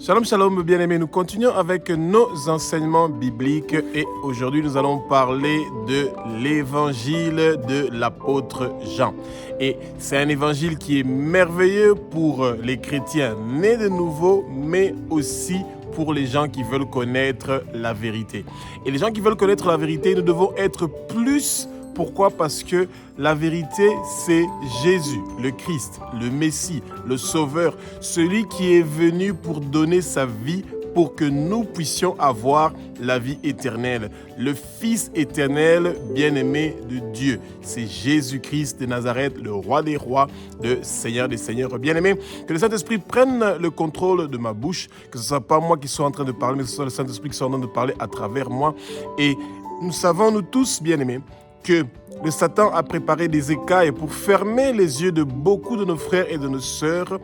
Shalom, shalom, bien-aimés. Nous continuons avec nos enseignements bibliques et aujourd'hui nous allons parler de l'évangile de l'apôtre Jean. Et c'est un évangile qui est merveilleux pour les chrétiens nés de nouveau, mais aussi pour les gens qui veulent connaître la vérité. Et les gens qui veulent connaître la vérité, nous devons être plus. Pourquoi? Parce que la vérité, c'est Jésus, le Christ, le Messie, le Sauveur, celui qui est venu pour donner sa vie pour que nous puissions avoir la vie éternelle. Le Fils éternel, bien-aimé de Dieu. C'est Jésus-Christ de Nazareth, le Roi des rois, le Seigneur des seigneurs. Bien-aimé, que le Saint-Esprit prenne le contrôle de ma bouche, que ce ne soit pas moi qui sois en train de parler, mais que ce soit le Saint-Esprit qui soit en train de parler à travers moi. Et nous savons, nous tous, bien-aimés, que le Satan a préparé des écailles pour fermer les yeux de beaucoup de nos frères et de nos sœurs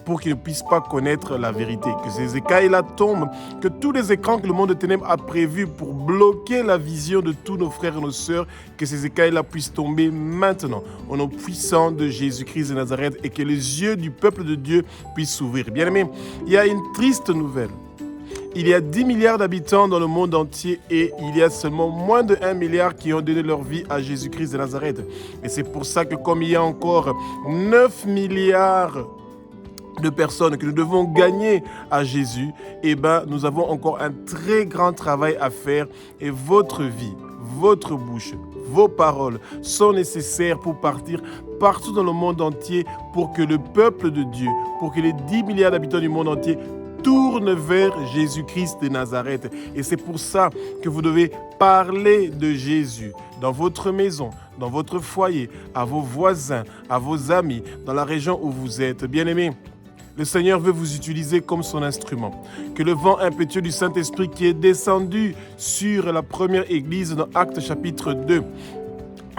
pour qu'ils ne puissent pas connaître la vérité. Que ces écailles-là tombent, que tous les écrans que le monde de ténèbres a prévus pour bloquer la vision de tous nos frères et nos sœurs, que ces écailles-là puissent tomber maintenant, au nom puissant de Jésus-Christ de Nazareth, et que les yeux du peuple de Dieu puissent s'ouvrir. Bien-aimés, il y a une triste nouvelle. Il y a 10 milliards d'habitants dans le monde entier et il y a seulement moins de 1 milliard qui ont donné leur vie à Jésus-Christ de Nazareth. Et c'est pour ça que comme il y a encore 9 milliards de personnes que nous devons gagner à Jésus, nous avons encore un très grand travail à faire et votre vie, votre bouche, vos paroles sont nécessaires pour partir partout dans le monde entier pour que le peuple de Dieu, pour que les 10 milliards d'habitants du monde entier tourne vers Jésus-Christ de Nazareth. Et c'est pour ça que vous devez parler de Jésus dans votre maison, dans votre foyer, à vos voisins, à vos amis, dans la région où vous êtes. Bien-aimés, le Seigneur veut vous utiliser comme son instrument. Que le vent impétueux du Saint-Esprit qui est descendu sur la première église dans Actes chapitre 2,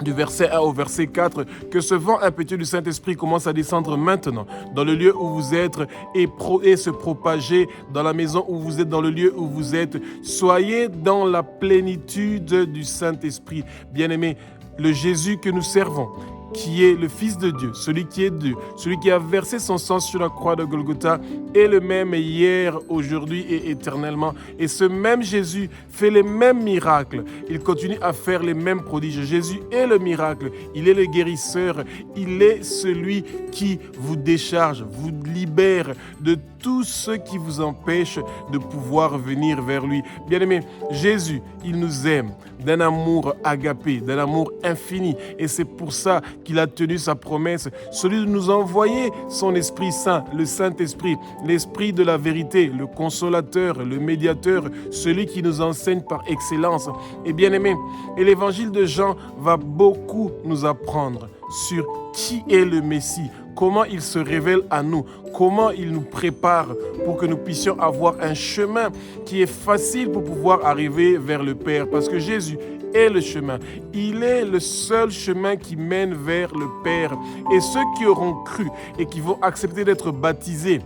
du verset 1 au verset 4, que ce vent impétueux du Saint-Esprit commence à descendre maintenant dans le lieu où vous êtes et se propager dans la maison où vous êtes, dans le lieu où vous êtes. Soyez dans la plénitude du Saint-Esprit. Bien-aimés, le Jésus que nous servons, qui est le Fils de Dieu, celui qui est Dieu, celui qui a versé son sang sur la croix de Golgotha, est le même hier, aujourd'hui et éternellement. Et ce même Jésus fait les mêmes miracles. Il continue à faire les mêmes prodiges. Jésus est le miracle. Il est le guérisseur. Il est celui qui vous décharge, vous libère de tout ce qui vous empêche de pouvoir venir vers lui. Bien-aimés, Jésus, il nous aime d'un amour agapé, d'un amour infini. Et c'est pour ça qu'il a tenu sa promesse, celui de nous envoyer son Esprit Saint, le Saint-Esprit, l'Esprit de la vérité, le consolateur, le médiateur, celui qui nous enseigne par excellence. Et bien-aimés, et l'évangile de Jean va beaucoup nous apprendre sur qui est le Messie, comment il se révèle à nous, comment il nous prépare pour que nous puissions avoir un chemin qui est facile pour pouvoir arriver vers le Père. Parce que Jésus est le chemin. Il est le seul chemin qui mène vers le Père. Et ceux qui auront cru et qui vont accepter d'être baptisés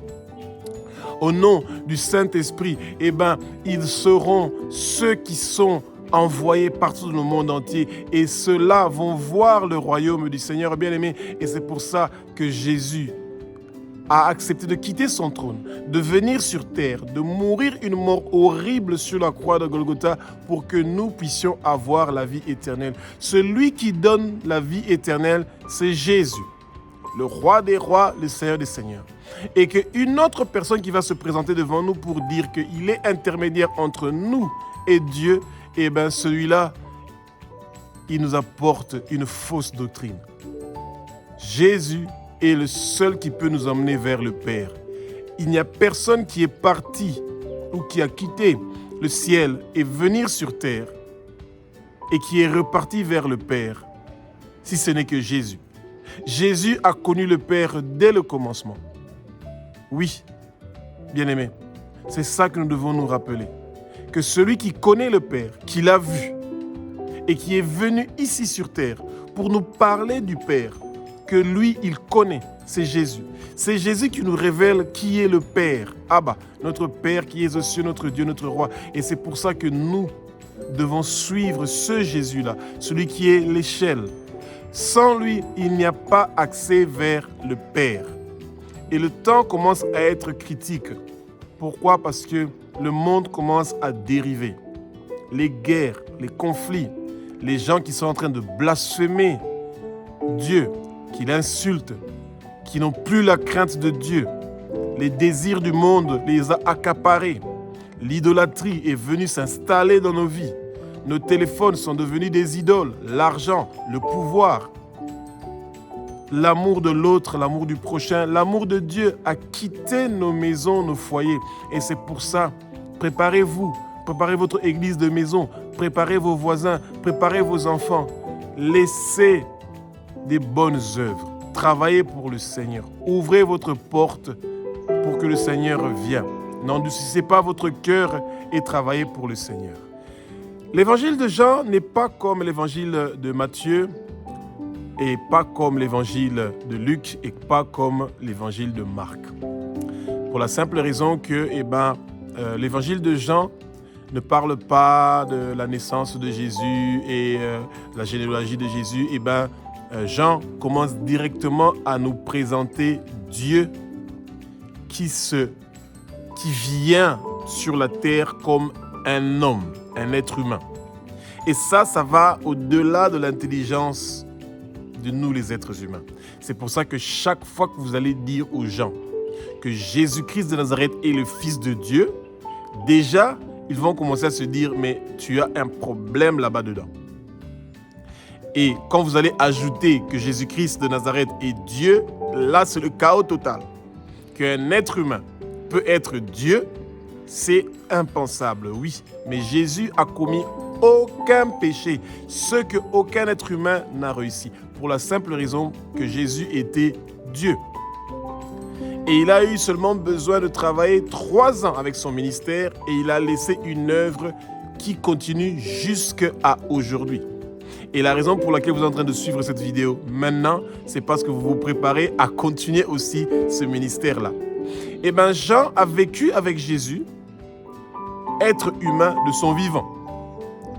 au nom du Saint-Esprit, ils seront ceux qui sont envoyés partout dans le monde entier et ceux-là vont voir le royaume du Seigneur bien-aimé. Et c'est pour ça que Jésus a accepté de quitter son trône, de venir sur terre, de mourir une mort horrible sur la croix de Golgotha pour que nous puissions avoir la vie éternelle. Celui qui donne la vie éternelle, c'est Jésus, le Roi des rois, le Seigneur des seigneurs. Et qu'une autre personne qui va se présenter devant nous pour dire qu'il est intermédiaire entre nous et Dieu, celui-là, il nous apporte une fausse doctrine. Jésus est le seul qui peut nous emmener vers le Père. Il n'y a personne qui est parti ou qui a quitté le ciel et venir sur terre et qui est reparti vers le Père, si ce n'est que Jésus. Jésus a connu le Père dès le commencement. Oui, bien-aimés, c'est ça que nous devons nous rappeler. Que celui qui connaît le Père, qui l'a vu et qui est venu ici sur terre pour nous parler du Père, que lui, il connaît, c'est Jésus. C'est Jésus qui nous révèle qui est le Père. Abba, notre Père qui est aux cieux, notre Dieu, notre Roi. Et c'est pour ça que nous devons suivre ce Jésus-là, celui qui est l'échelle. Sans lui, il n'y a pas accès vers le Père. Et le temps commence à être critique. Pourquoi? Parce que le monde commence à dériver. Les guerres, les conflits, les gens qui sont en train de blasphémer Dieu, qui l'insultent, qui n'ont plus la crainte de Dieu. Les désirs du monde les a accaparés. L'idolâtrie est venue s'installer dans nos vies. Nos téléphones sont devenus des idoles. L'argent, le pouvoir, l'amour de l'autre, l'amour du prochain, l'amour de Dieu a quitté nos maisons, nos foyers. Et c'est pour ça, préparez-vous, préparez votre église de maison, préparez vos voisins, préparez vos enfants. Laissez des bonnes œuvres. Travaillez pour le Seigneur. Ouvrez votre porte pour que le Seigneur vienne. N'endurcissez pas votre cœur et travaillez pour le Seigneur. L'évangile de Jean n'est pas comme l'évangile de Matthieu et pas comme l'évangile de Luc et pas comme l'évangile de Marc. Pour la simple raison que l'évangile de Jean ne parle pas de la naissance de Jésus et la généalogie de Jésus. Jean commence directement à nous présenter Dieu qui vient sur la terre comme un homme, un être humain. Et ça va au-delà de l'intelligence de nous les êtres humains. C'est pour ça que chaque fois que vous allez dire aux gens que Jésus-Christ de Nazareth est le Fils de Dieu, déjà, ils vont commencer à se dire, mais tu as un problème là-bas dedans. Et quand vous allez ajouter que Jésus-Christ de Nazareth est Dieu, là, c'est le chaos total. Qu'un être humain peut être Dieu, c'est impensable, oui. Mais Jésus a commis aucun péché, ce qu'aucun être humain n'a réussi, pour la simple raison que Jésus était Dieu. Et il a eu seulement besoin de travailler 3 ans avec son ministère et il a laissé une œuvre qui continue jusqu'à aujourd'hui. Et la raison pour laquelle vous êtes en train de suivre cette vidéo maintenant, c'est parce que vous vous préparez à continuer aussi ce ministère-là. Jean a vécu avec Jésus, être humain de son vivant.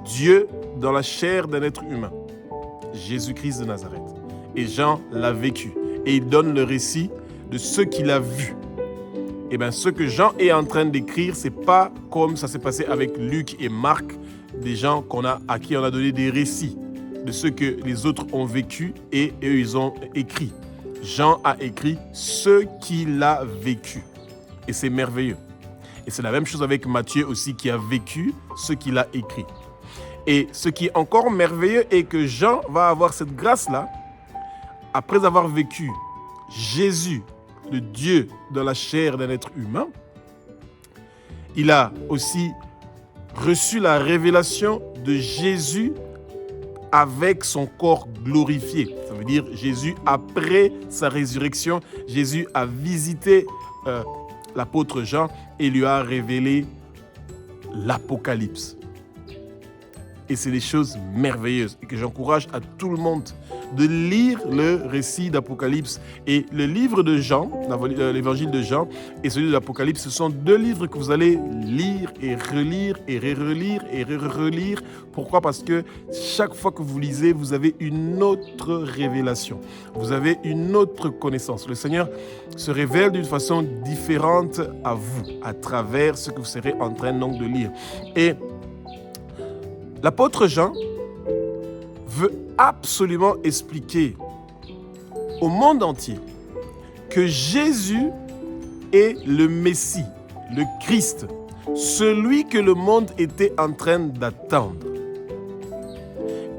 Dieu dans la chair d'un être humain. Jésus-Christ de Nazareth. Et Jean l'a vécu. Et il donne le récit de ce qu'il a vu. Ce que Jean est en train d'écrire, ce n'est pas comme ça s'est passé avec Luc et Marc, des gens à qui on a donné des récits de ce que les autres ont vécu et eux, ils ont écrit. Jean a écrit ce qu'il a vécu. Et c'est merveilleux. Et c'est la même chose avec Matthieu aussi, qui a vécu ce qu'il a écrit. Et ce qui est encore merveilleux est que Jean va avoir cette grâce-là, après avoir vécu Jésus, le Dieu dans la chair d'un être humain. Il a aussi reçu la révélation de Jésus avec son corps glorifié. Ça veut dire Jésus, après sa résurrection, Jésus a visité l'apôtre Jean et lui a révélé l'Apocalypse. Et c'est des choses merveilleuses et que j'encourage à tout le monde de lire le récit d'Apocalypse. Et le livre de Jean, l'évangile de Jean et celui de l'Apocalypse, ce sont 2 livres que vous allez lire et relire et relire et relire. Pourquoi? Parce que chaque fois que vous lisez, vous avez une autre révélation. Vous avez une autre connaissance. Le Seigneur se révèle d'une façon différente à vous, à travers ce que vous serez en train donc de lire. Et l'apôtre Jean veut absolument expliquer au monde entier que Jésus est le Messie, le Christ, celui que le monde était en train d'attendre.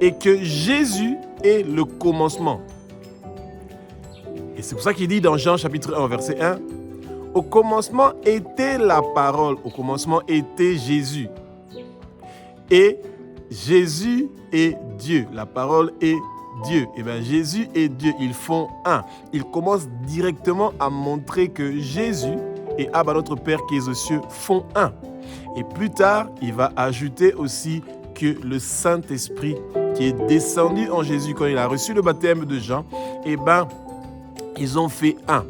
Et que Jésus est le commencement. Et c'est pour ça qu'il dit dans Jean chapitre 1, verset 1, « Au commencement était la parole, au commencement était Jésus. Et Jésus est Dieu. La parole est Dieu. Jésus et Dieu, ils font un. Il commence directement à montrer que Jésus et Abba, notre Père qui est aux cieux, font un. Et plus tard, il va ajouter aussi que le Saint-Esprit qui est descendu en Jésus quand il a reçu le baptême de Jean, ils ont fait un.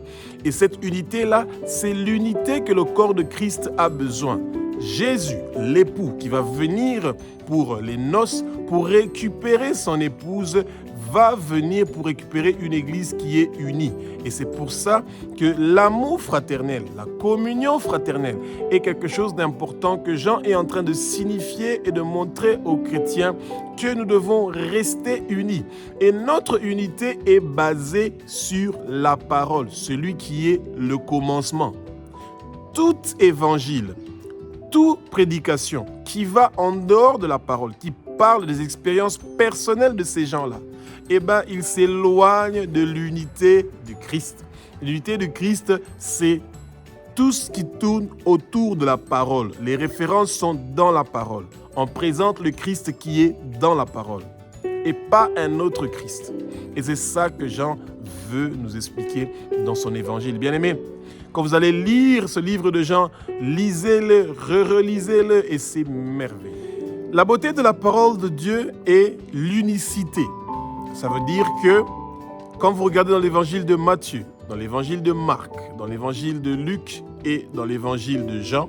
Et cette unité-là, c'est l'unité que le corps de Christ a besoin. Jésus, l'époux qui va venir pour les noces, pour récupérer son épouse, va venir pour récupérer une église qui est unie. Et c'est pour ça que l'amour fraternel, la communion fraternelle est quelque chose d'important que Jean est en train de signifier et de montrer aux chrétiens que nous devons rester unis. Et notre unité est basée sur la parole, celui qui est le commencement. Tout évangile, toute prédication qui va en dehors de la parole, qui parle des expériences personnelles de ces gens-là, eh bien, il s'éloigne de l'unité du Christ. L'unité du Christ, c'est tout ce qui tourne autour de la parole. Les références sont dans la parole. On présente le Christ qui est dans la parole et pas un autre Christ. Et c'est ça que Jean veut nous expliquer dans son évangile. Bien-aimés, quand vous allez lire ce livre de Jean, lisez-le, relisez-le et c'est merveilleux. La beauté de la parole de Dieu est l'unicité. Ça veut dire que quand vous regardez dans l'évangile de Matthieu, dans l'évangile de Marc, dans l'évangile de Luc et dans l'évangile de Jean,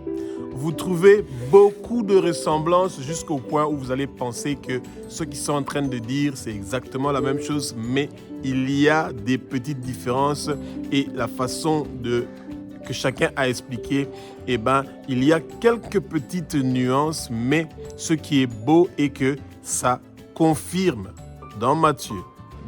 vous trouvez beaucoup de ressemblances jusqu'au point où vous allez penser que ce qu'ils sont en train de dire, c'est exactement la même chose, mais il y a des petites différences et la façon que chacun a expliqué, eh ben, il y a quelques petites nuances, mais ce qui est beau est que ça confirme dans Matthieu,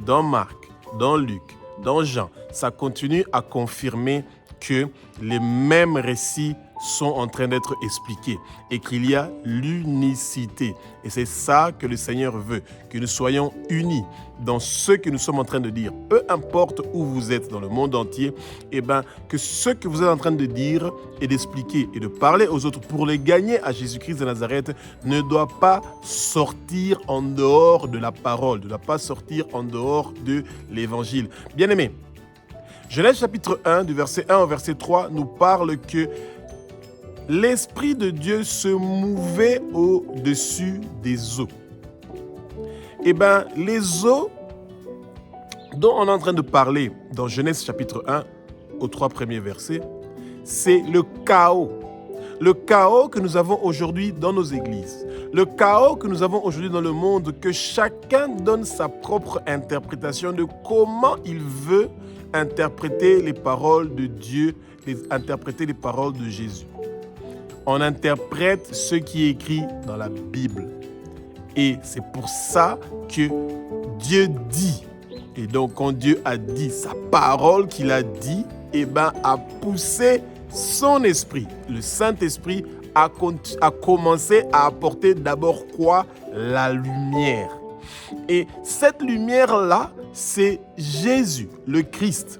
dans Marc, dans Luc, dans Jean, ça continue à confirmer que les mêmes récits sont en train d'être expliqués et qu'il y a l'unicité. Et c'est ça que le Seigneur veut, que nous soyons unis dans ce que nous sommes en train de dire. Peu importe où vous êtes dans le monde entier, eh ben, que ce que vous êtes en train de dire et d'expliquer et de parler aux autres pour les gagner à Jésus-Christ de Nazareth ne doit pas sortir en dehors de la parole, ne doit pas sortir en dehors de l'évangile. Bien-aimés, Genèse chapitre 1, du verset 1 au verset 3, nous parle que l'Esprit de Dieu se mouvait au-dessus des eaux. Eh bien, les eaux dont on est en train de parler dans Genèse chapitre 1, aux 3 premiers versets, c'est le chaos. Le chaos que nous avons aujourd'hui dans nos églises. Le chaos que nous avons aujourd'hui dans le monde, que chacun donne sa propre interprétation de comment il veut interpréter les paroles de Dieu, interpréter les paroles de Jésus. On interprète ce qui est écrit dans la Bible. Et c'est pour ça que Dieu dit. Et donc, quand Dieu a dit sa parole qu'il a dit, eh ben, a poussé son esprit. Le Saint-Esprit a commencé à apporter d'abord quoi? La lumière. Et cette lumière-là, c'est Jésus, le Christ.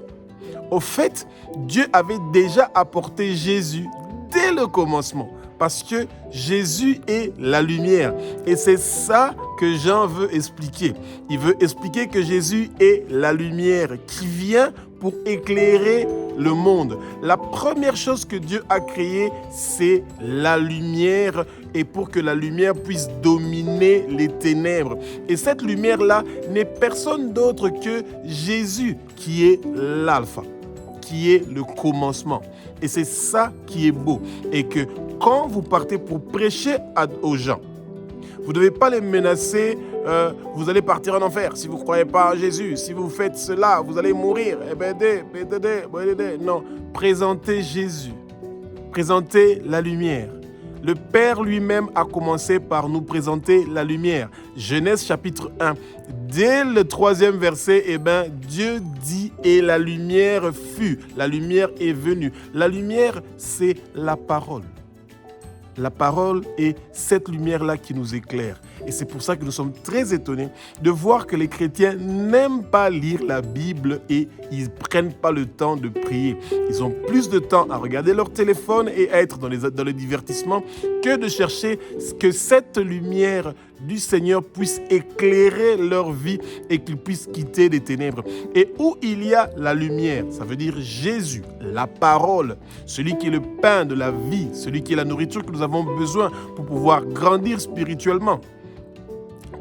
Au fait, Dieu avait déjà apporté Jésus dès le commencement, parce que Jésus est la lumière. Et c'est ça que Jean veut expliquer. Il veut expliquer que Jésus est la lumière qui vient pour éclairer le monde. La première chose que Dieu a créée, c'est la lumière, et pour que la lumière puisse dominer les ténèbres. Et cette lumière-là n'est personne d'autre que Jésus, qui est l'alpha, qui est le commencement. Et c'est ça qui est beau. Et que quand vous partez pour prêcher aux gens, vous ne devez pas les menacer, vous allez partir en enfer si vous ne croyez pas en Jésus. Si vous faites cela, vous allez mourir. Non, présentez Jésus. Présentez la lumière. Le Père lui-même a commencé par nous présenter la lumière. Genèse chapitre 1. Dès le 3e verset, eh ben, Dieu dit « Et la lumière fut ». La lumière est venue. La lumière, c'est la parole. La parole est cette lumière-là qui nous éclaire. Et c'est pour ça que nous sommes très étonnés de voir que les chrétiens n'aiment pas lire la Bible et ils ne prennent pas le temps de prier. Ils ont plus de temps à regarder leur téléphone et à être dans le divertissement que de chercher que cette lumière du Seigneur puisse éclairer leur vie et qu'ils puissent quitter les ténèbres. Et où il y a la lumière, ça veut dire Jésus, la parole, celui qui est le pain de la vie, celui qui est la nourriture que nous avons besoin pour pouvoir grandir spirituellement.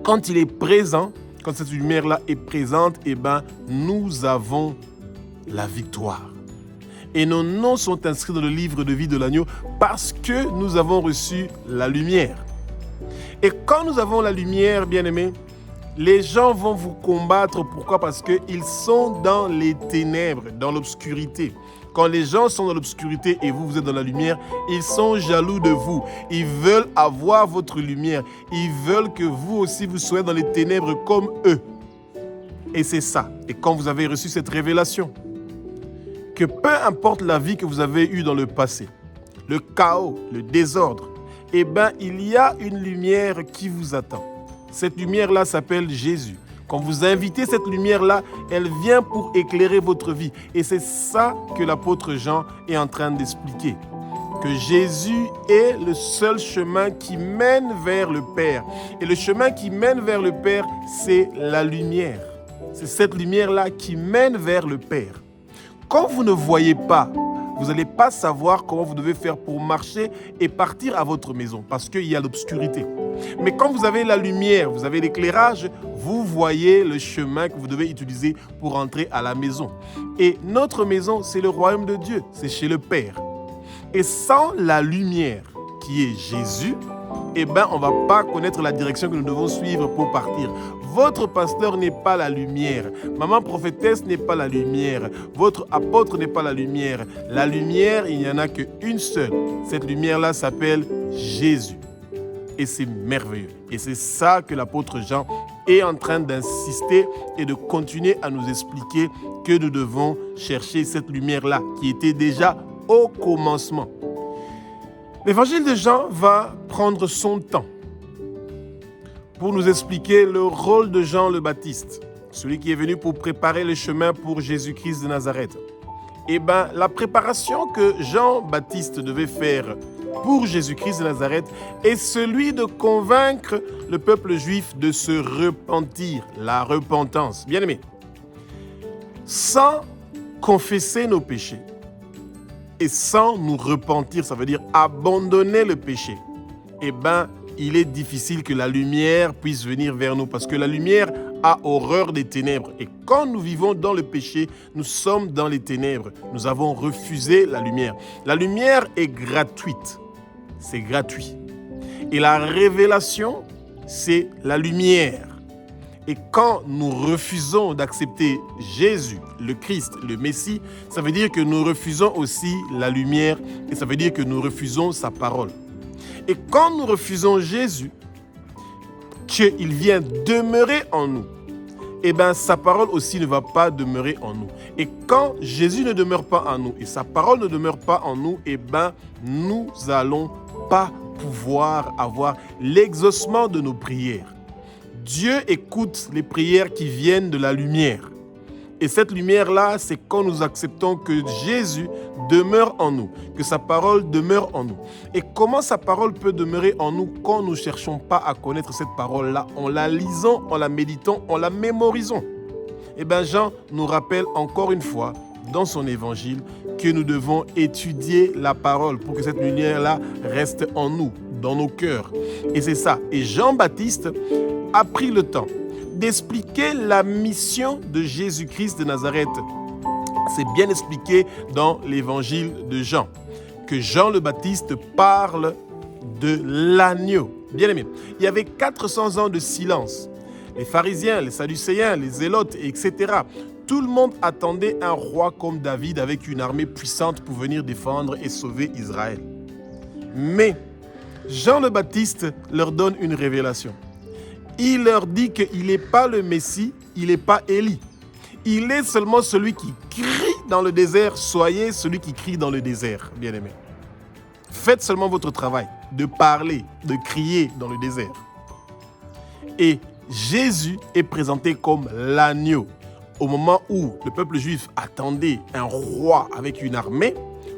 Quand il est présent, quand cette lumière-là est présente, eh ben, nous avons la victoire. Et nos noms sont inscrits dans le livre de vie de l'agneau parce que nous avons reçu la lumière. Et quand nous avons la lumière, bien-aimés, Les gens vont vous combattre. Pourquoi? Parce qu'ils sont dans les ténèbres, dans l'obscurité. Quand les gens sont dans l'obscurité et vous, vous êtes dans la lumière, ils sont jaloux de vous. Ils veulent avoir votre lumière. Ils veulent que vous aussi, vous soyez dans les ténèbres comme eux. Et c'est ça. Et quand vous avez reçu cette révélation, que peu importe la vie que vous avez eue dans le passé, le chaos, le désordre, eh bien, il y a une lumière qui vous attend. Cette lumière-là s'appelle Jésus. Quand vous invitez cette lumière-là, elle vient pour éclairer votre vie. Et c'est ça que l'apôtre Jean est en train d'expliquer. Que Jésus est le seul chemin qui mène vers le Père. Et le chemin qui mène vers le Père, c'est la lumière. C'est cette lumière-là qui mène vers le Père. Quand vous ne voyez pas, vous n'allez pas savoir comment vous devez faire pour marcher et partir à votre maison parce qu'il y a l'obscurité. Mais quand vous avez la lumière, vous avez l'éclairage, vous voyez le chemin que vous devez utiliser pour entrer à la maison. Et notre maison, c'est le royaume de Dieu, c'est chez le Père. Et sans la lumière qui est Jésus, eh bien, on ne va pas connaître la direction que nous devons suivre pour partir. Votre pasteur n'est pas la lumière. Maman prophétesse n'est pas la lumière. Votre apôtre n'est pas la lumière. La lumière, il n'y en a qu'une seule. Cette lumière-là s'appelle Jésus. Et c'est merveilleux. Et c'est ça que l'apôtre Jean est en train d'insister et de continuer à nous expliquer que nous devons chercher cette lumière-là qui était déjà au commencement. L'évangile de Jean va prendre son temps pour nous expliquer le rôle de Jean le Baptiste, celui qui est venu pour préparer le chemin pour Jésus-Christ de Nazareth. Eh bien, la préparation que Jean-Baptiste devait faire pour Jésus-Christ de Nazareth est celui de convaincre le peuple juif de se repentir, la repentance. Bien aimé, sans confesser nos péchés et sans nous repentir, ça veut dire abandonner le péché, eh bien, il est difficile que la lumière puisse venir vers nous parce que la lumière a horreur des ténèbres. Et quand nous vivons dans le péché, nous sommes dans les ténèbres. Nous avons refusé la lumière. La lumière est gratuite. C'est gratuit. Et la révélation, c'est la lumière. Et quand nous refusons d'accepter Jésus, le Christ, le Messie, ça veut dire que nous refusons aussi la lumière et ça veut dire que nous refusons sa parole. Et quand nous refusons Jésus, qu'il vient demeurer en nous, eh bien sa parole aussi ne va pas demeurer en nous. Et quand Jésus ne demeure pas en nous et sa parole ne demeure pas en nous, eh bien nous n'allons pas pouvoir avoir l'exaucement de nos prières. Dieu écoute les prières qui viennent de la lumière. Et cette lumière-là, c'est quand nous acceptons que Jésus demeure en nous, que sa parole demeure en nous. Et comment sa parole peut demeurer en nous quand nous ne cherchons pas à connaître cette parole-là, en la lisant, en la méditant, en la mémorisant? Eh bien, Jean nous rappelle encore une fois dans son évangile que nous devons étudier la parole pour que cette lumière-là reste en nous, dans nos cœurs. Et c'est ça. Et Jean-Baptiste a pris le temps d'expliquer la mission de Jésus-Christ de Nazareth. C'est bien expliqué dans l'évangile de Jean, que Jean le Baptiste parle de l'agneau. Bien aimé, il y avait 400 ans de silence. Les pharisiens, les sadducéens, les zélotes, etc. Tout le monde attendait un roi comme David avec une armée puissante pour venir défendre et sauver Israël. Mais Jean le Baptiste leur donne une révélation. Il leur dit qu'il n'est pas le Messie, il n'est pas Élie. Il est seulement celui qui crie dans le désert. Soyez celui qui crie dans le désert, bien-aimés. Faites seulement votre travail de parler, de crier dans le désert. Et Jésus est présenté comme l'agneau. Au moment où le peuple juif attendait un roi avec une armée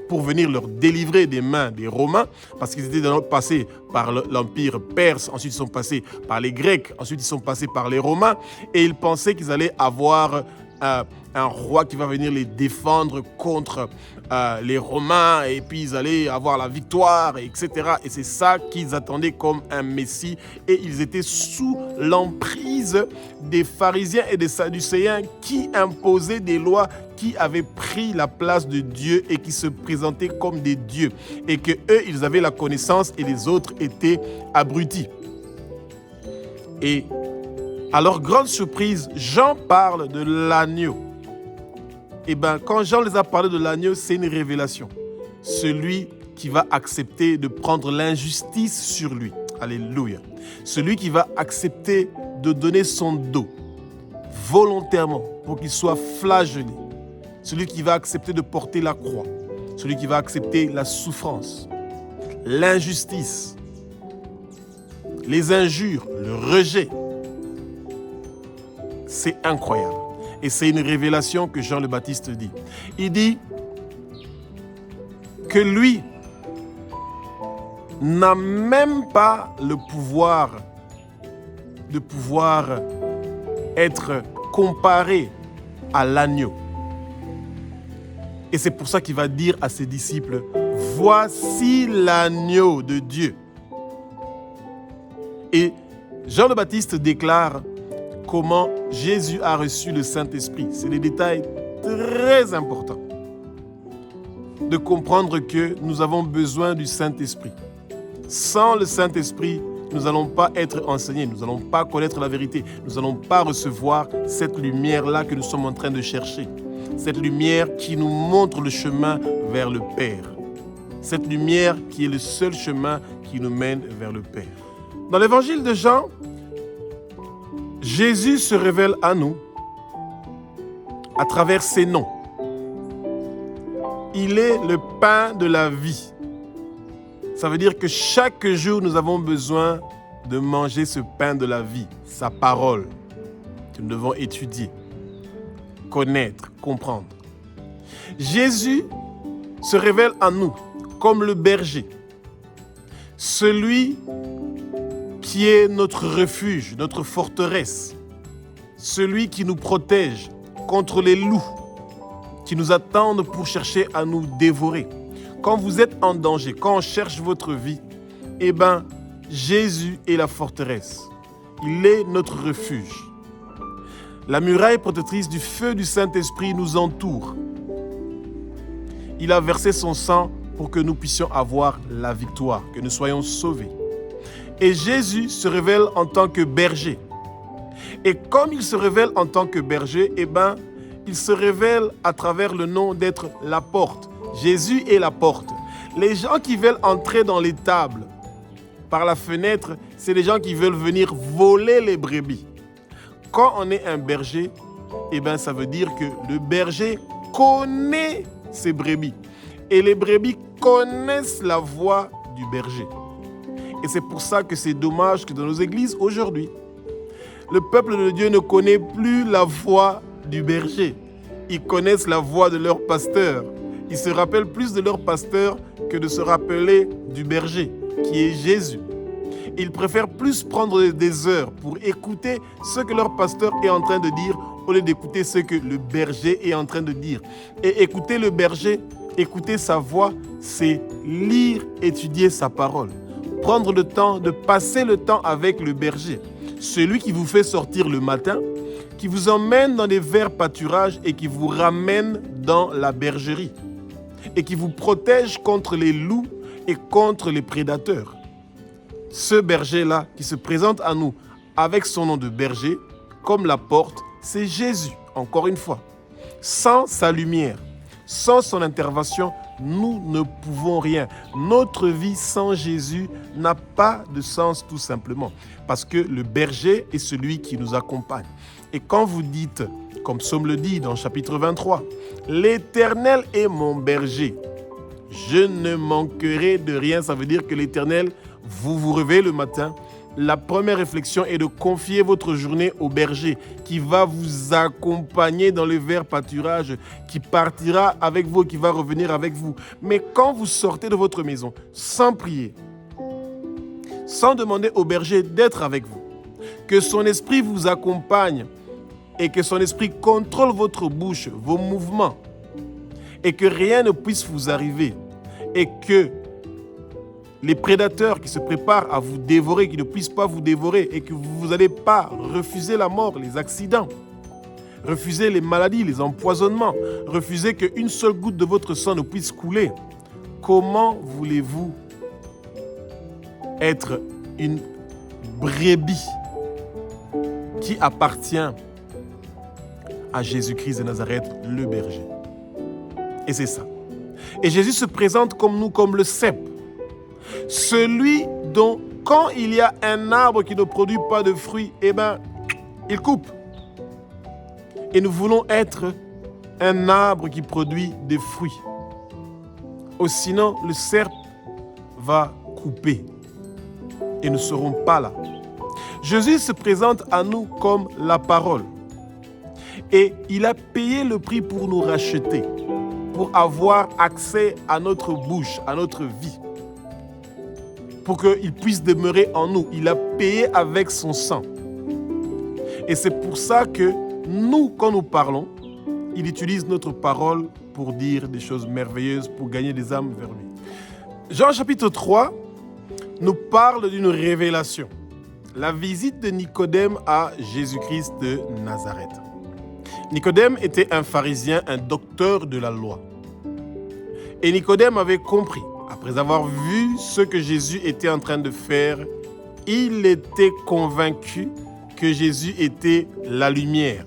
pour venir leur délivrer des mains des Romains, parce qu'ils étaient passés par l'Empire perse, ensuite ils sont passés par les Grecs, ensuite ils sont passés par les Romains, et ils pensaient qu'ils allaient avoir un roi qui va venir les défendre contre les Romains, et puis ils allaient avoir la victoire, etc. Et c'est ça qu'ils attendaient comme un Messie, et ils étaient sous l'emprise des pharisiens et des sadducéens qui imposaient des lois qui avaient pris la place de Dieu et qui se présentaient comme des dieux, et que eux ils avaient la connaissance et les autres étaient abrutis. Et Alors, grande surprise, Jean parle de l'agneau. Et bien, quand Jean les a parlé de l'agneau, c'est une révélation. Celui qui va accepter de prendre l'injustice sur lui. Alléluia. Celui qui va accepter de donner son dos volontairement pour qu'il soit flagellé. Celui qui va accepter de porter la croix. Celui qui va accepter la souffrance, l'injustice, les injures, le rejet. C'est incroyable. Et c'est une révélation que Jean le Baptiste dit. Il dit que lui n'a même pas le pouvoir de pouvoir être comparé à l'agneau. Et c'est pour ça qu'il va dire à ses disciples, « Voici l'agneau de Dieu. » Et Jean le Baptiste déclare comment Jésus a reçu le Saint-Esprit. C'est des détails très importants de comprendre que nous avons besoin du Saint-Esprit. Sans le Saint-Esprit, nous n'allons pas être enseignés, nous n'allons pas connaître la vérité, nous n'allons pas recevoir cette lumière-là que nous sommes en train de chercher. Cette lumière qui nous montre le chemin vers le Père. Cette lumière qui est le seul chemin qui nous mène vers le Père. Dans l'évangile de Jean, Jésus se révèle à nous à travers ses noms. Il est le pain de la vie. Ça veut dire que chaque jour, nous avons besoin de manger ce pain de la vie, sa parole, que nous devons étudier, connaître, comprendre. Jésus se révèle à nous comme le berger, celui qui est notre refuge, notre forteresse, celui qui nous protège contre les loups qui nous attendent pour chercher à nous dévorer. Quand vous êtes en danger, quand on cherche votre vie, eh bien, Jésus est la forteresse. Il est notre refuge. La muraille protectrice du feu du Saint-Esprit nous entoure. Il a versé son sang pour que nous puissions avoir la victoire, que nous soyons sauvés. Et Jésus se révèle en tant que berger. Et comme il se révèle en tant que berger, eh bien, il se révèle à travers le nom d'être la porte. Jésus est la porte. Les gens qui veulent entrer dans l'étable par la fenêtre, c'est les gens qui veulent venir voler les brebis. Quand on est un berger, eh bien, ça veut dire que le berger connaît ses brebis. Et les brebis connaissent la voix du berger. Et c'est pour ça que c'est dommage que dans nos églises aujourd'hui, le peuple de Dieu ne connaît plus la voix du berger. Ils connaissent la voix de leur pasteur. Ils se rappellent plus de leur pasteur que de se rappeler du berger, qui est Jésus. Ils préfèrent plus prendre des heures pour écouter ce que leur pasteur est en train de dire au lieu d'écouter ce que le berger est en train de dire. Et écouter le berger, écouter sa voix, c'est lire, étudier sa parole. Prendre le temps de passer le temps avec le berger. Celui qui vous fait sortir le matin, qui vous emmène dans des verts pâturages et qui vous ramène dans la bergerie. Et qui vous protège contre les loups et contre les prédateurs. Ce berger-là qui se présente à nous avec son nom de berger, comme la porte, c'est Jésus, encore une fois. Sans sa lumière, sans son intervention, nous ne pouvons rien. Notre vie sans Jésus n'a pas de sens tout simplement. Parce que le berger est celui qui nous accompagne. Et quand vous dites, comme Psaume le dit dans chapitre 23, « L'Éternel est mon berger, je ne manquerai de rien », ça veut dire que l'Éternel, vous vous réveillez le matin, la première réflexion est de confier votre journée au berger qui va vous accompagner dans les verts pâturages, qui partira avec vous, qui va revenir avec vous. Mais quand vous sortez de votre maison sans prier, sans demander au berger d'être avec vous, que son esprit vous accompagne et que son esprit contrôle votre bouche, vos mouvements, et que rien ne puisse vous arriver, et que les prédateurs qui se préparent à vous dévorer, qui ne puissent pas vous dévorer, et que vous n'allez pas refuser la mort, les accidents, refuser les maladies, les empoisonnements, refuser qu'une seule goutte de votre sang ne puisse couler. Comment voulez-vous être une brebis qui appartient à Jésus-Christ de Nazareth, le berger. Et c'est ça. Et Jésus se présente comme nous, comme le cep. Celui dont, quand il y a un arbre qui ne produit pas de fruits, eh bien, il coupe. Et nous voulons être un arbre qui produit des fruits. Ou sinon, le cerf va couper et nous ne serons pas là. Jésus se présente à nous comme la parole. Et il a payé le prix pour nous racheter, pour avoir accès à notre bouche, à notre vie, pour qu'il puisse demeurer en nous. Il a payé avec son sang. Et c'est pour ça que nous, quand nous parlons, il utilise notre parole pour dire des choses merveilleuses, pour gagner des âmes vers lui. Jean chapitre 3 nous parle d'une révélation. La visite de Nicodème à Jésus-Christ de Nazareth. Nicodème était un pharisien, un docteur de la loi. Et Nicodème avait compris, après avoir vu ce que Jésus était en train de faire, il était convaincu que Jésus était la lumière,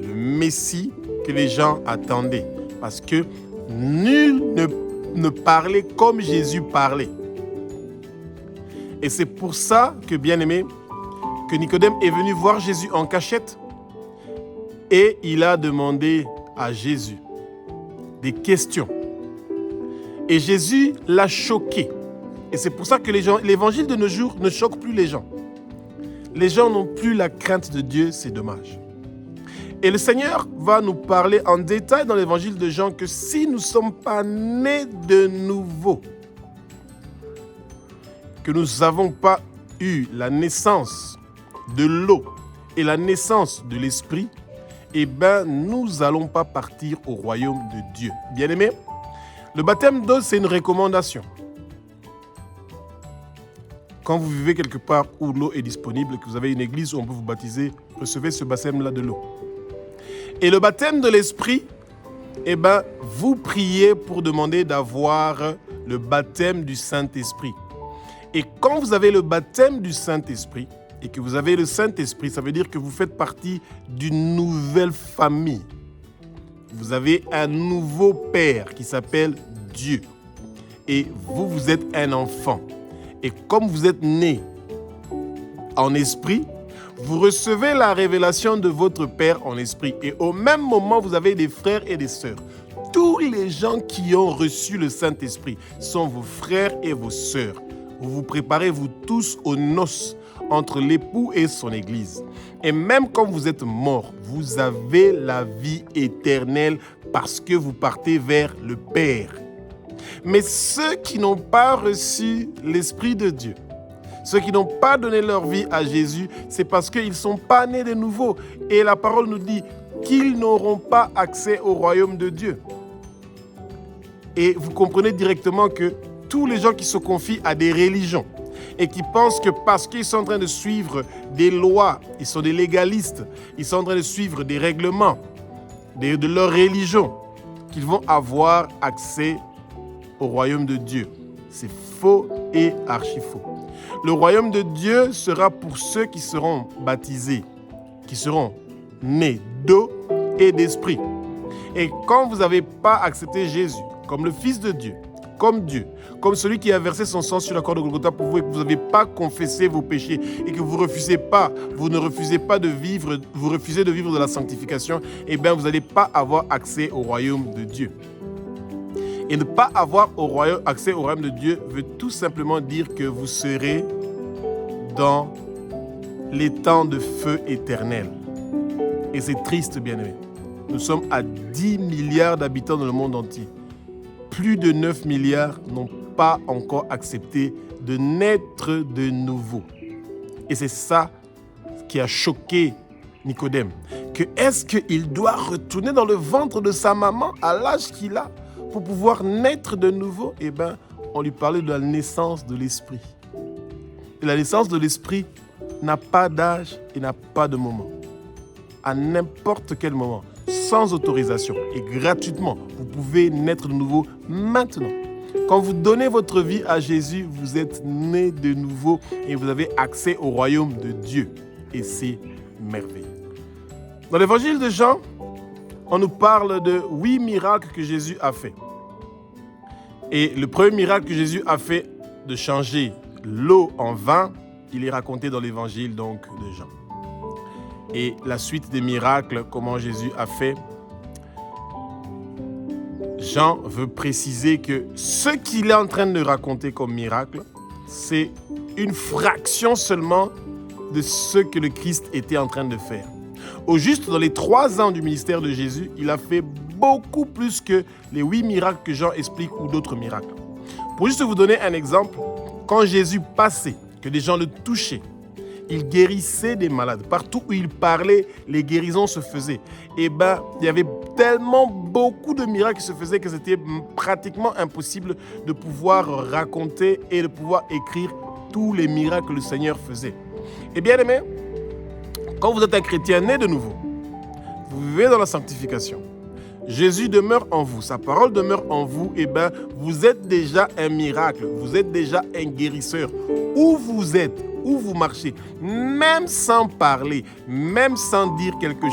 le Messie que les gens attendaient. Parce que nul ne parlait comme Jésus parlait. Et c'est pour ça que, bien-aimé, que Nicodème est venu voir Jésus en cachette et il a demandé à Jésus des questions. Et Jésus l'a choqué. Et c'est pour ça que l'évangile de nos jours ne choque plus les gens. Les gens n'ont plus la crainte de Dieu, c'est dommage. Et le Seigneur va nous parler en détail dans l'évangile de Jean que si nous ne sommes pas nés de nouveau, que nous n'avons pas eu la naissance de l'eau et la naissance de l'esprit, eh bien, nous n'allons pas partir au royaume de Dieu. Bien-aimés, le baptême d'eau, c'est une recommandation. Quand vous vivez quelque part où l'eau est disponible, que vous avez une église où on peut vous baptiser, recevez ce baptême-là de l'eau. Et le baptême de l'esprit, eh bien, vous priez pour demander d'avoir le baptême du Saint-Esprit. Et quand vous avez le baptême du Saint-Esprit, et que vous avez le Saint-Esprit, ça veut dire que vous faites partie d'une nouvelle famille. Vous avez un nouveau Père qui s'appelle Dieu. Et vous, vous êtes un enfant. Et comme vous êtes né en esprit, vous recevez la révélation de votre Père en esprit. Et au même moment, vous avez des frères et des sœurs. Tous les gens qui ont reçu le Saint-Esprit sont vos frères et vos sœurs. Vous vous préparez, vous tous, aux noces entre l'époux et son église. Et même quand vous êtes mort, vous avez la vie éternelle parce que vous partez vers le Père. Mais ceux qui n'ont pas reçu l'Esprit de Dieu, ceux qui n'ont pas donné leur vie à Jésus, c'est parce qu'ils ne sont pas nés de nouveau. Et la parole nous dit qu'ils n'auront pas accès au royaume de Dieu. Et vous comprenez directement que tous les gens qui se confient à des religions et qui pensent que parce qu'ils sont en train de suivre des lois, ils sont des légalistes, ils sont en train de suivre des règlements de leur religion, qu'ils vont avoir accès au royaume de Dieu. C'est faux et archi-faux. Le royaume de Dieu sera pour ceux qui seront baptisés, qui seront nés d'eau et d'esprit. Et quand vous n'avez pas accepté Jésus comme le Fils de Dieu, comme celui qui a versé son sang sur la croix de Golgotha pour vous et que vous n'avez pas confessé vos péchés et que vous ne refusez pas de vivre, vous refusez de vivre de la sanctification, eh bien vous n'allez pas avoir accès au royaume de Dieu. Et ne pas avoir accès au royaume de Dieu veut tout simplement dire que vous serez dans les temps de feu éternel. Et c'est triste, bien-aimés. Nous sommes à 10 milliards d'habitants dans le monde entier. Plus de 9 milliards n'ont pas encore accepté de naître de nouveau. Et c'est ça qui a choqué Nicodème. Que est-ce qu'il doit retourner dans le ventre de sa maman à l'âge qu'il a pour pouvoir naître de nouveau? Eh bien, on lui parlait de la naissance de l'esprit. Et la naissance de l'esprit n'a pas d'âge et n'a pas de moment. À n'importe quel moment, sans autorisation et gratuitement, vous pouvez naître de nouveau maintenant. Quand vous donnez votre vie à Jésus, vous êtes né de nouveau et vous avez accès au royaume de Dieu. Et c'est merveilleux. Dans l'évangile de Jean, on nous parle de 8 miracles que Jésus a fait. Et le premier miracle que Jésus a fait de changer l'eau en vin, il est raconté dans l'évangile donc de Jean. Et la suite des miracles, comment Jésus a fait, Jean veut préciser que ce qu'il est en train de raconter comme miracle, c'est une fraction seulement de ce que le Christ était en train de faire. Au juste, dans les 3 ans du ministère de Jésus, il a fait beaucoup plus que les 8 miracles que Jean explique ou d'autres miracles. Pour juste vous donner un exemple, quand Jésus passait, que des gens le touchaient, il guérissait des malades. Partout où il parlait, les guérisons se faisaient. Et il y avait tellement beaucoup de miracles qui se faisaient que c'était pratiquement impossible de pouvoir raconter et de pouvoir écrire tous les miracles que le Seigneur faisait. Et bien aimé, quand vous êtes un chrétien né de nouveau, vous vivez dans la sanctification, Jésus demeure en vous, sa parole demeure en vous, et vous êtes déjà un miracle, vous êtes déjà un guérisseur. Où vous êtes, où vous marchez, même sans parler, même sans dire quelque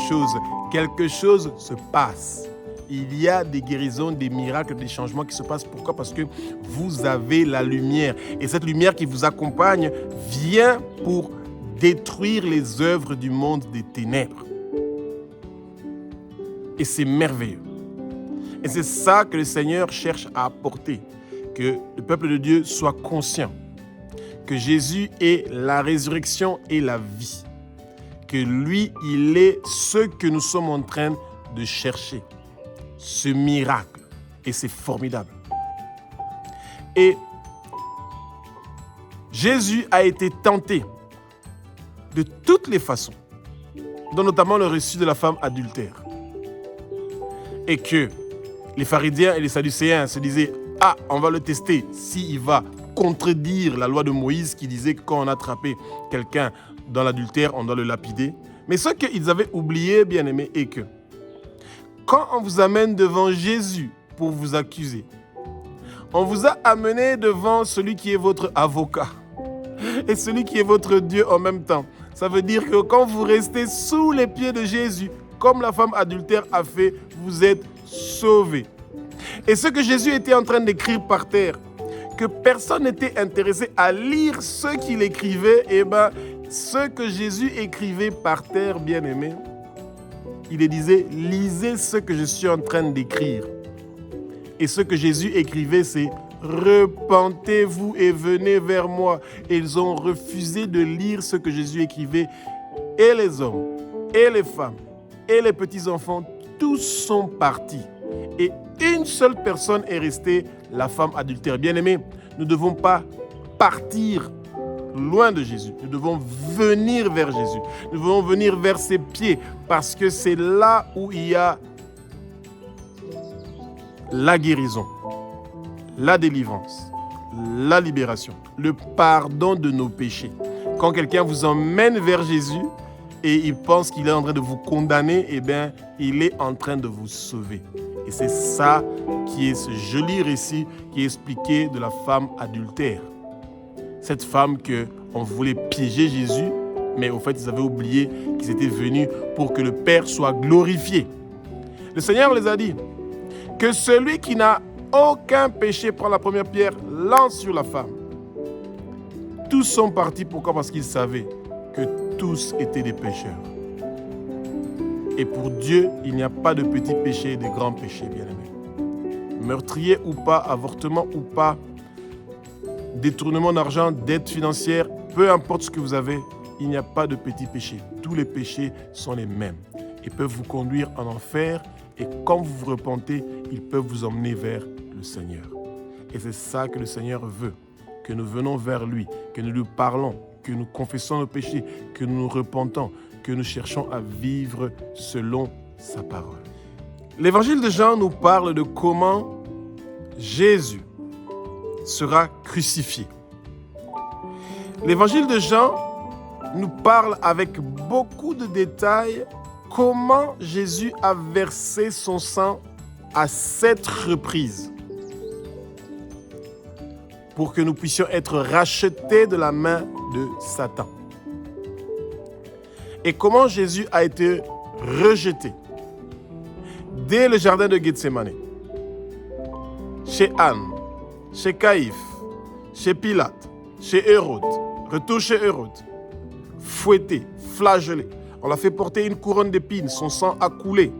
chose se passe. Il y a des guérisons, des miracles, des changements qui se passent. Pourquoi? Parce que vous avez la lumière. Et cette lumière qui vous accompagne vient pour détruire les œuvres du monde des ténèbres. Et c'est merveilleux. Et c'est ça que le Seigneur cherche à apporter. Que le peuple de Dieu soit conscient que Jésus est la résurrection et la vie. Que lui, il est ce que nous sommes en train de chercher. Ce miracle. Et c'est formidable. Et Jésus a été tenté de toutes les façons, dont notamment le récit de la femme adultère. Et que les pharisiens et les sadducéens se disaient « Ah, on va le tester s'il va contredire la loi de Moïse qui disait que quand on a attrapé quelqu'un dans l'adultère, on doit le lapider. » Mais ce qu'ils avaient oublié, bien aimé, est que quand on vous amène devant Jésus pour vous accuser, on vous a amené devant celui qui est votre avocat et celui qui est votre Dieu en même temps. Ça veut dire que quand vous restez sous les pieds de Jésus, comme la femme adultère a fait, vous êtes sauvés. Et ce que Jésus était en train d'écrire par terre, que personne n'était intéressé à lire ce qu'il écrivait, ce que Jésus écrivait par terre, bien aimé, il disait, lisez ce que je suis en train d'écrire. Et ce que Jésus écrivait, c'est repentez-vous et venez vers moi. Et ils ont refusé de lire ce que Jésus écrivait. Et les hommes, et les femmes, et les petits-enfants, tous sont partis. Et une seule personne est restée, la femme adultère. Bien-aimés, nous ne devons pas partir loin de Jésus. Nous devons venir vers Jésus. Nous devons venir vers ses pieds parce que c'est là où il y a la guérison, la délivrance, la libération, le pardon de nos péchés. Quand quelqu'un vous emmène vers Jésus et il pense qu'il est en train de vous condamner, il est en train de vous sauver. Et c'est ça qui est ce joli récit qui est expliqué de la femme adultère. Cette femme qu'on voulait piéger Jésus, mais au fait, ils avaient oublié qu'ils étaient venus pour que le Père soit glorifié. Le Seigneur les a dit que celui qui n'a aucun péché prend la première pierre, lance sur la femme. Tous sont partis. Pourquoi? Parce qu'ils savaient que tous étaient des pécheurs. Et pour Dieu, il n'y a pas de petits péchés et de grands péchés, bien-aimés. Meurtrier ou pas, avortement ou pas, détournement d'argent, dette financière, peu importe ce que vous avez, il n'y a pas de petits péchés. Tous les péchés sont les mêmes et peuvent vous conduire en enfer. Et quand vous vous repentez, ils peuvent vous emmener vers le Seigneur. Et c'est ça que le Seigneur veut, que nous venons vers lui, que nous lui parlons, que nous confessons nos péchés, que nous nous repentons, que nous cherchons à vivre selon sa parole. L'évangile de Jean nous parle de comment Jésus sera crucifié. L'évangile de Jean nous parle avec beaucoup de détails comment Jésus a versé son sang à 7 reprises pour que nous puissions être rachetés de la main de Satan. et comment Jésus a été rejeté dès le jardin de Gethsémane, chez Anne, chez Caïphe, chez Pilate, chez Hérode, retour chez Hérode, fouetté, flagellé. On l'a fait porter une couronne d'épines, son sang a coulé.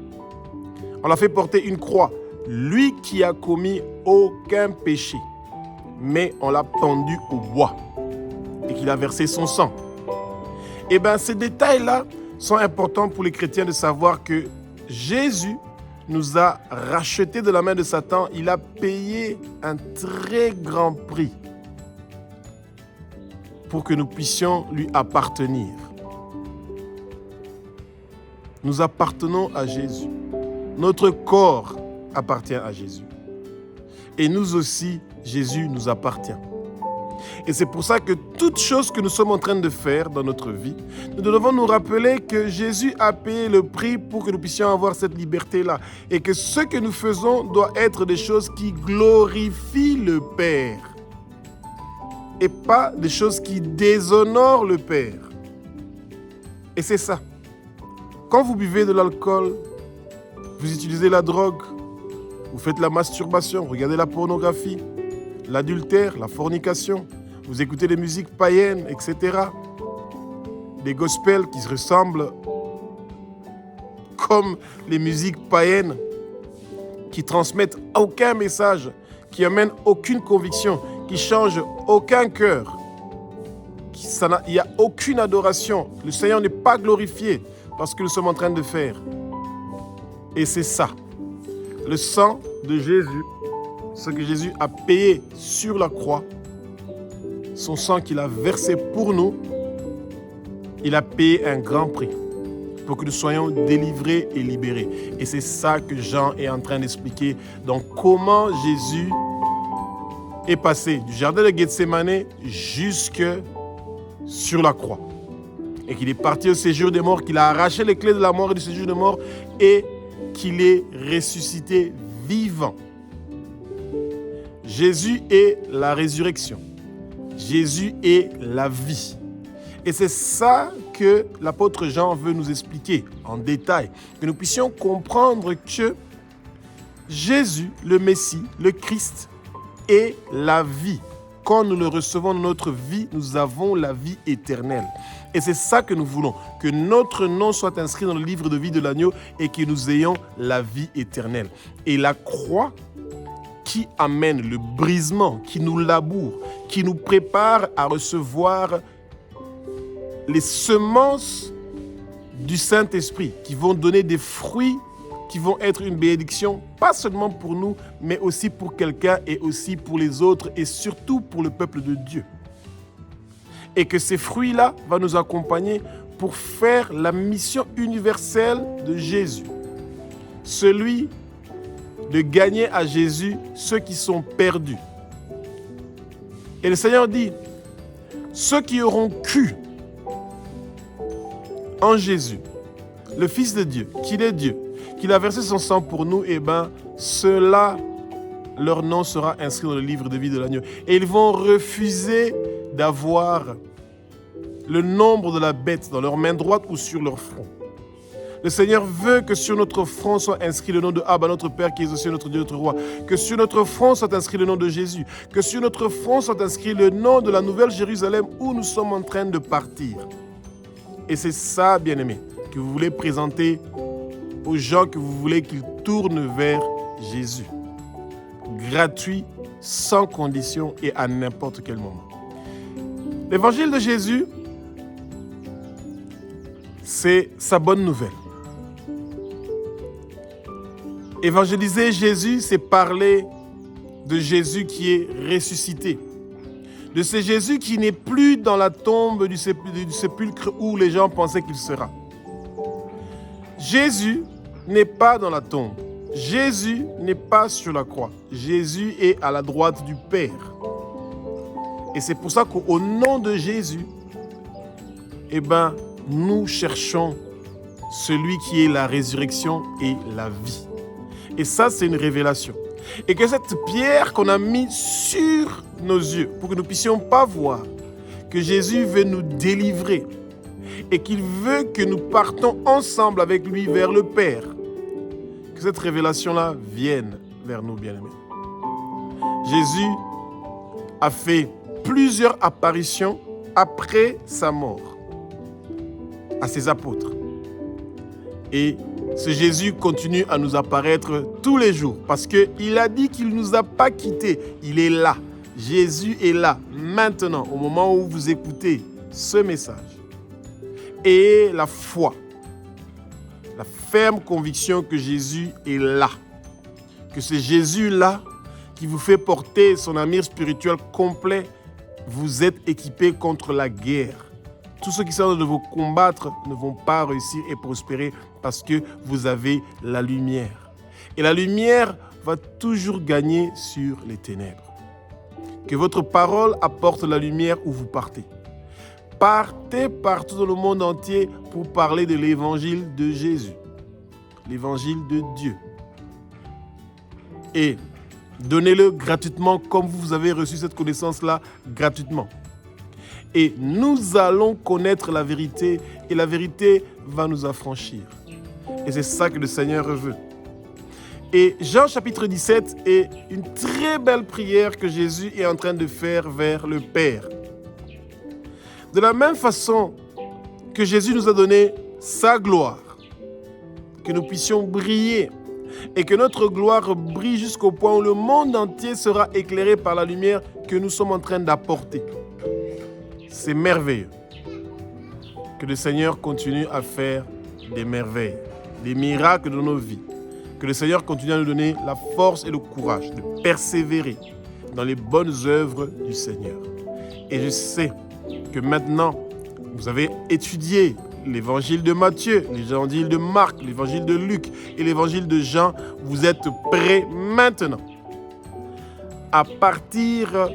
On l'a fait porter une croix. Lui qui a commis aucun péché, mais on l'a pendu au bois et qu'il a versé son sang. Eh bien, ces détails-là sont importants pour les chrétiens de savoir que Jésus nous a rachetés de la main de Satan. Il a payé un très grand prix pour que nous puissions lui appartenir. Nous appartenons à Jésus. Notre corps appartient à Jésus. Et nous aussi, Jésus nous appartient. Et c'est pour ça que toute chose que nous sommes en train de faire dans notre vie, nous devons nous rappeler que Jésus a payé le prix pour que nous puissions avoir cette liberté-là. Et que ce que nous faisons doit être des choses qui glorifient le Père. Et pas des choses qui déshonorent le Père. Et c'est ça. Quand vous buvez de l'alcool, vous utilisez la drogue, vous faites la masturbation, regardez la pornographie, l'adultère, la fornication, vous écoutez des musiques païennes, etc. Des gospels qui se ressemblent comme les musiques païennes, qui transmettent aucun message, qui amènent aucune conviction, qui changent aucun cœur. Il n'y a aucune adoration. Le Seigneur n'est pas glorifié par ce que nous sommes en train de faire. Et c'est ça. Le sang de Jésus, ce que Jésus a payé sur la croix, son sang qu'il a versé pour nous, il a payé un grand prix pour que nous soyons délivrés et libérés. Et c'est ça que Jean est en train d'expliquer. Donc comment Jésus est passé du jardin de Gethsémane jusque sur la croix. Et qu'il est parti au séjour des morts, qu'il a arraché les clés de la mort et du séjour des morts et qu'il est ressuscité vivant. Jésus est la résurrection. Jésus est la vie. Et c'est ça que l'apôtre Jean veut nous expliquer en détail. Que nous puissions comprendre que Jésus, le Messie, le Christ, est la vie. Quand nous le recevons dans notre vie, nous avons la vie éternelle. Et c'est ça que nous voulons, que notre nom soit inscrit dans le livre de vie de l'agneau et que nous ayons la vie éternelle. Et la croix qui amène le brisement, qui nous laboure, qui nous prépare à recevoir les semences du Saint-Esprit qui vont donner des fruits qui vont être une bénédiction, pas seulement pour nous, mais aussi pour quelqu'un et aussi pour les autres et surtout pour le peuple de Dieu. Et que ces fruits-là vont nous accompagner pour faire la mission universelle de Jésus. Celui de gagner à Jésus ceux qui sont perdus. Et le Seigneur dit, ceux qui auront cru en Jésus, le Fils de Dieu, qu'il est Dieu, qu'il a versé son sang pour nous, eh bien, ceux-là, leur nom sera inscrit dans le livre de vie de l'agneau. Et ils vont refuser d'avoir le nombre de la bête dans leur main droite ou sur leur front. Le Seigneur veut que sur notre front soit inscrit le nom de Abba, notre Père qui est aussi notre Dieu, notre Roi. Que sur notre front soit inscrit le nom de Jésus. Que sur notre front soit inscrit le nom de la nouvelle Jérusalem où nous sommes en train de partir. Et c'est ça, bien-aimés, que vous voulez présenter aux gens que vous voulez qu'ils tournent vers Jésus. Gratuit, sans condition et à n'importe quel moment. L'évangile de Jésus, c'est sa bonne nouvelle. Évangéliser Jésus, c'est parler de Jésus qui est ressuscité. De ce Jésus qui n'est plus dans la tombe du sépulcre où les gens pensaient qu'il sera. Jésus n'est pas dans la tombe. Jésus n'est pas sur la croix. Jésus est à la droite du Père. Et c'est pour ça qu'au nom de Jésus, eh ben, nous cherchons celui qui est la résurrection et la vie. Et ça, c'est une révélation. Et que cette pierre qu'on a mise sur nos yeux, pour que nous ne puissions pas voir que Jésus veut nous délivrer, et qu'il veut que nous partons ensemble avec lui vers le Père. Que cette révélation-là vienne vers nous, bien-aimés. Jésus a fait plusieurs apparitions après sa mort à ses apôtres. Et ce Jésus continue à nous apparaître tous les jours parce qu'il a dit qu'il ne nous a pas quittés. Il est là. Jésus est là, maintenant, au moment où vous écoutez ce message. Et la foi, la ferme conviction que Jésus est là, que c'est Jésus-là qui vous fait porter son amour spirituel complet. Vous êtes équipés contre la guerre. Tous ceux qui sont de vous combattre ne vont pas réussir et prospérer parce que vous avez la lumière. Et la lumière va toujours gagner sur les ténèbres. Que votre parole apporte la lumière où vous partez. Partez partout dans le monde entier pour parler de l'évangile de Jésus, l'évangile de Dieu. Et donnez-le gratuitement comme vous avez reçu cette connaissance-là gratuitement. Et nous allons connaître la vérité et la vérité va nous affranchir. Et c'est ça que le Seigneur veut. Et Jean chapitre 17 est une très belle prière que Jésus est en train de faire vers le Père. De la même façon que Jésus nous a donné sa gloire, que nous puissions briller et que notre gloire brille jusqu'au point où le monde entier sera éclairé par la lumière que nous sommes en train d'apporter. C'est merveilleux que le Seigneur continue à faire des merveilles, des miracles dans nos vies. Que le Seigneur continue à nous donner la force et le courage de persévérer dans les bonnes œuvres du Seigneur. Et je sais que maintenant, vous avez étudié l'évangile de Matthieu, l'évangile de Marc, l'évangile de Luc et l'évangile de Jean. Vous êtes prêts maintenant à partir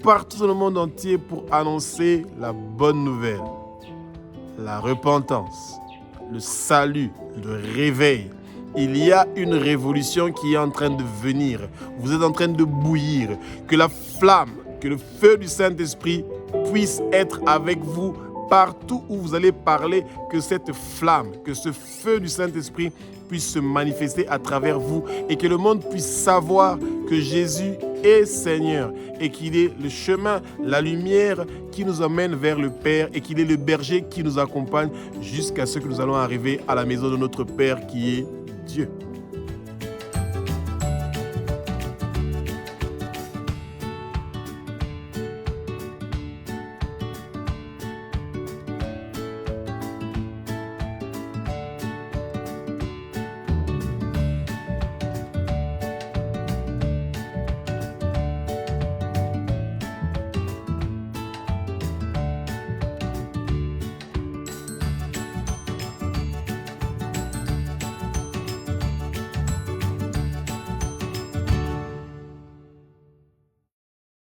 partout dans le monde entier pour annoncer la bonne nouvelle, la repentance, le salut, le réveil. Il y a une révolution qui est en train de venir. Vous êtes en train de bouillir. Que la flamme, que le feu du Saint-Esprit puisse être avec vous partout où vous allez parler. Que cette flamme, que ce feu du Saint-Esprit puisse se manifester à travers vous et que le monde puisse savoir que Jésus est Seigneur et qu'il est le chemin, la lumière qui nous emmène vers le Père et qu'il est le berger qui nous accompagne jusqu'à ce que nous allons arriver à la maison de notre Père qui est Dieu.